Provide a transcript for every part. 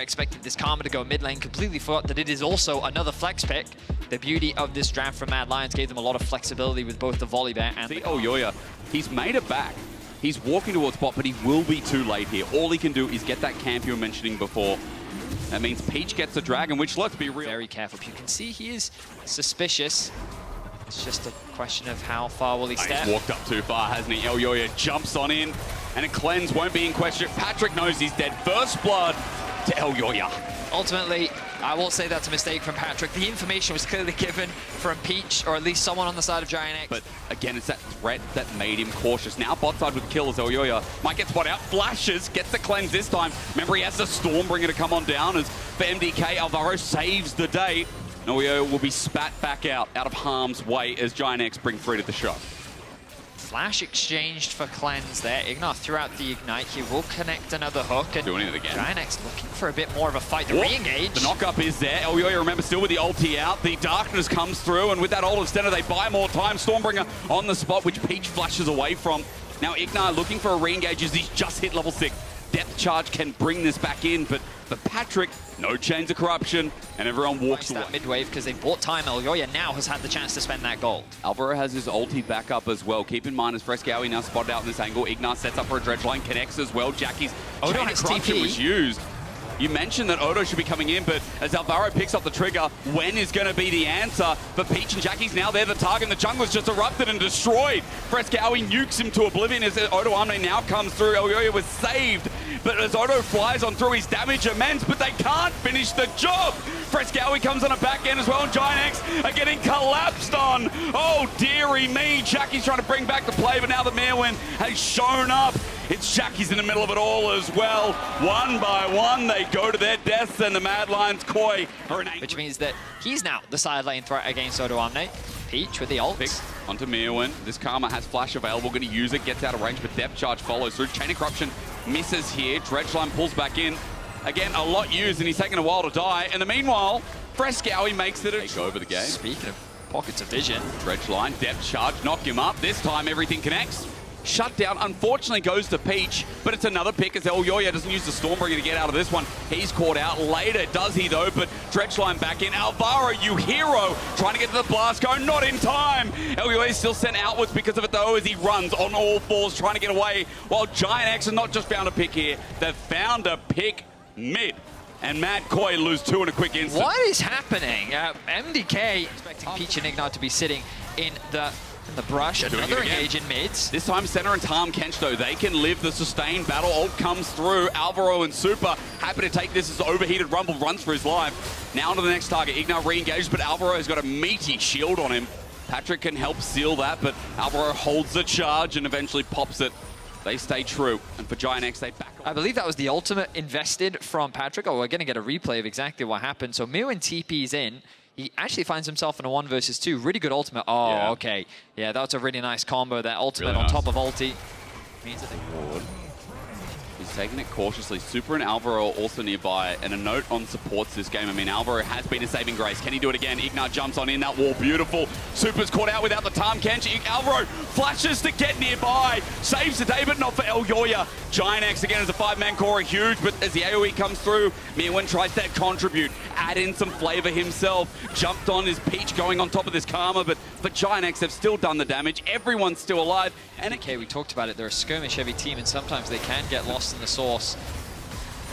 expected this Karma to go mid lane, completely forgot that it is also another flex pick. The beauty of this draft from Mad Lions gave them a lot of flexibility with both the volley bear and the Elyoya, he's made it back. He's walking towards bot, but he will be too late here. All he can do is get that camp you were mentioning before. That means Peach gets the dragon, which, let's be real, very careful. You can see he is suspicious. It's just a question of how far will he step. He's walked up too far, hasn't he? Elyoya jumps on in, and a cleanse won't be in question. Patrik knows he's dead. First blood to Elyoya. Ultimately, I will say that's a mistake from Patrik. The information was clearly given from Peach, or at least someone on the side of GIANTX. But again, it's that threat that made him cautious. Now bot side with the kill as Elyoya might get spot out, flashes, gets the cleanse this time. Remember, he has the Stormbringer to come on down as for MDK, Alvaro saves the day. Elyoya will be spat back out of harm's way as GIANTX bring free to the show. Flash exchanged for cleanse there. Ignar threw out the ignite. He will connect another hook. And doing it again. GIANTX looking for a bit more of a fight. The re-engage. The knock-up is there. Elyoya, remember, still with the ulti out. The darkness comes through, and with that ult of Stenner, they buy more time. Stormbringer on the spot, which Peach flashes away from. Now Ignar looking for a re-engage as he's just hit level 6. Depth charge can bring this back in, but for Patrik, no chains of corruption, and everyone walks away. That mid-wave because they bought time. Elyoya now has had the chance to spend that gold. Alvaro has his ulti back up as well. Keep in mind, as Fresskowy now spotted out in this angle, Ignar sets up for a dredge line, connects as well. Jackie's chain of corruption was used. You mentioned that Odo should be coming in, but as Alvaro picks up the trigger, when is going to be the answer? For Peach and Jackie's now they're the target. The jungler's just erupted and destroyed. Fresskowy nukes him to oblivion as Odoamne now comes through. Elyoya was saved, but as Odo flies on through, his damage immense, but they can't finish the job. Fresskowy comes on a back end as well, and GIANTX are getting collapsed on. Oh, dearie me. Jackie's trying to bring back the play, but now the Myrwn has shown up. It's Jackie's in the middle of it all as well. One by one, they go to their deaths, and the Mad Lions Koi are an 8. Which means that he's now the side lane threat against Odoamne. Peach with the ult. Onto Myrwn. This Karma has flash available, going to use it, gets out of range, but depth charge follows through. Chain of Corruption misses here. Dredge line pulls back in. Again, a lot used, and he's taking a while to die. And the meanwhile, Fresskowy makes it take over the game. Speaking of pockets of vision. Dredge line, depth charge, knock him up. This time, everything connects. Shutdown, unfortunately, goes to Peach, but it's another pick as Elyoya doesn't use the Stormbringer to get out of this one. He's caught out later, does he though? But Dredge line back in. Alvaro, you hero, trying to get to the blast cone, not in time. Elyoya is still sent outwards because of it though, as he runs on all fours, trying to get away. While GIANTX has not just found a pick here, they've found a pick mid. And Mad Koi lose 2 in a quick instant. What is happening? MDK expecting Peach and Ignar to be sitting in the brush. Another engage in mids. This time, Center and Tom Kench, though, they can live the sustained battle. Ult comes through. Alvaro and Supa happy to take this as overheated Rumble runs for his life. Now onto the next target. Ignar re-engages, but Alvaro has got a meaty shield on him. Patrik can help seal that, but Alvaro holds the charge and eventually pops it. They stay true, and for GIANTX, they back up. I believe that was the ultimate invested from Patrik. Oh, we're going to get a replay of exactly what happened. So Myrwn TP's in. He actually finds himself in a 1 versus 2. Really good ultimate. Oh, yeah. Okay. Yeah, that's a really nice combo. That ultimate really on top of ulti. Means that he's taking it cautiously. Supa and Alvaro are also nearby. And a note on supports this game. I mean, Alvaro has been a saving grace. Can he do it again? Ignar jumps on in that wall. Beautiful. Supa's caught out without the Tom Kench. Alvaro flashes to get nearby. Saves the day, but not for Elyoya. GIANTX again as a 5-man core are huge, but as the AoE comes through, Myrwn tries to contribute, add in some flavor himself. Jumped on his Peach going on top of this Karma, but for GIANTX, they've still done the damage. Everyone's still alive. And okay, we talked about it. They're a skirmish-heavy team, and sometimes they can get lost in the source.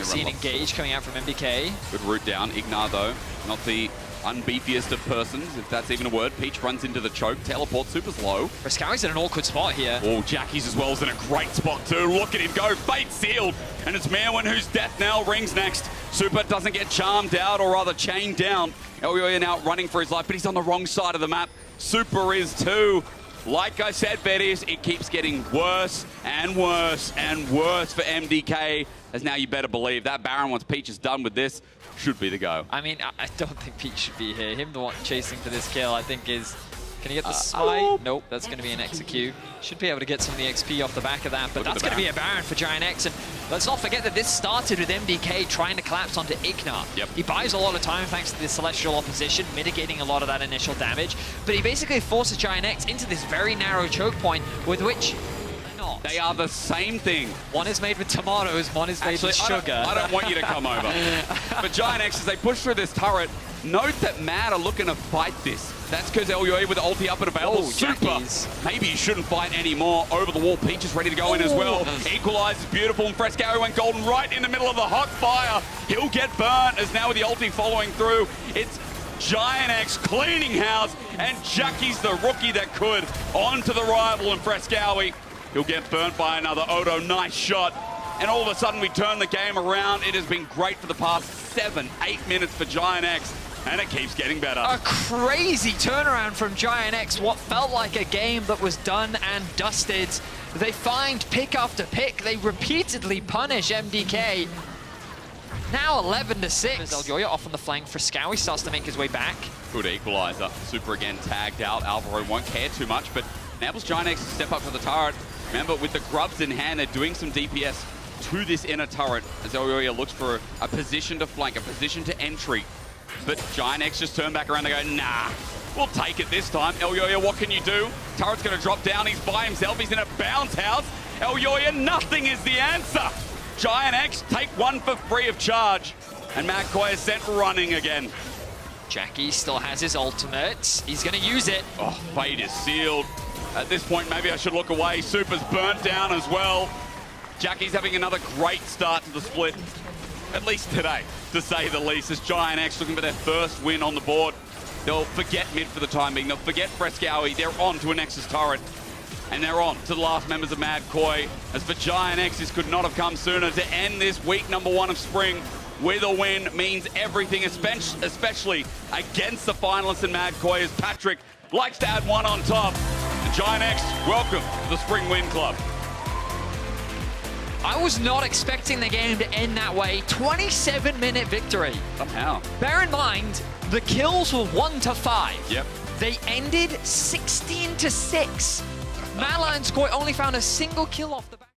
See an engage coming out from MDK. Good route down. Ignar, though, not the unbeefiest of persons, if that's even a word. Peach runs into the choke. Teleport. Supa's low. Fresskowy's in an awkward spot here. Oh, Jackie's as well is in a great spot too. Look at him go. Fate sealed. And it's Myrwn whose death knell rings next. Supa doesn't get charmed out, or rather chained down. Elyoya now running for his life, but he's on the wrong side of the map. Supa is too. Like I said, Betties, it keeps getting worse and worse and worse for MDK, as now you better believe that Baron, once Peach is done with this, should be the go. I mean, I don't think Peach should be here. Him the one chasing for this kill, I think is... Can he get the smite? Nope, that's going to be an execute. Should be able to get some of the XP off the back of that, but that's going to be a Baron for GIANTX. And let's not forget that this started with MDK trying to collapse onto Ignar. Yep. He buys a lot of time thanks to the Celestial opposition, mitigating a lot of that initial damage. But he basically forces GIANTX into this very narrow choke point with which... They are the same thing. One is made with tomatoes, one is made with sugar. I don't want you to come over. But GIANTX, as they push through this turret, note that Mad are looking to fight this. That's because Elyoya with the ulti up and available. Supa, maybe you shouldn't fight anymore. Over the wall, Peach is ready to go in as well. Equalize is beautiful, and Fresskowy went golden right in the middle of the hot fire. He'll get burnt, as now with the ulti following through. It's GIANTX cleaning house, and Jackie's the rookie that could. Onto the rival, and Fresskowy, he'll get burnt by another Odo. Nice shot. And all of a sudden, we turn the game around. It has been great for the past 7-8 minutes for GIANTX. And it keeps getting better. A crazy turnaround from GIANTX. What felt like a game that was done and dusted. They find pick after pick. They repeatedly punish MDK. Now 11-6. Elyoya off on the flank. Fresskowy starts to make his way back. Good equalizer. Super again tagged out. Alvaro won't care too much, but enables GIANTX to step up to the turret. Remember, with the grubs in hand, they're doing some DPS to this inner turret as Elyoya looks for a position to flank, a position to entry. But GIANTX just turn back around and go, nah, we'll take it this time. Elyoya, what can you do? Turret's going to drop down. He's by himself. He's in a bounce house. Elyoya, nothing is the answer. GIANTX take one for free of charge. And McCoy is sent running again. Jackie still has his ultimate. He's going to use it. Oh, fate is sealed. At this point, maybe I should look away. Supa's burnt down as well. Jackie's having another great start to the split. At least today, to say the least, as GIANTX looking for their first win on the board. They'll forget mid for the time being. They'll forget Fresskowy. They're on to a Nexus turret. And they're on to the last members of Mad Koi. As for GIANTX, this could not have come sooner. To end this week #1 of spring with a win means everything, especially against the finalists in Mad Koi, as Patrik likes to add one on top. And GIANTX, welcome to the Spring Win Club. I was not expecting the game to end that way. 27-minute victory. Somehow. Bear in mind, the kills were 1 to 5. Yep. They ended 16 to 6. Mad Lions only found a single kill off the back.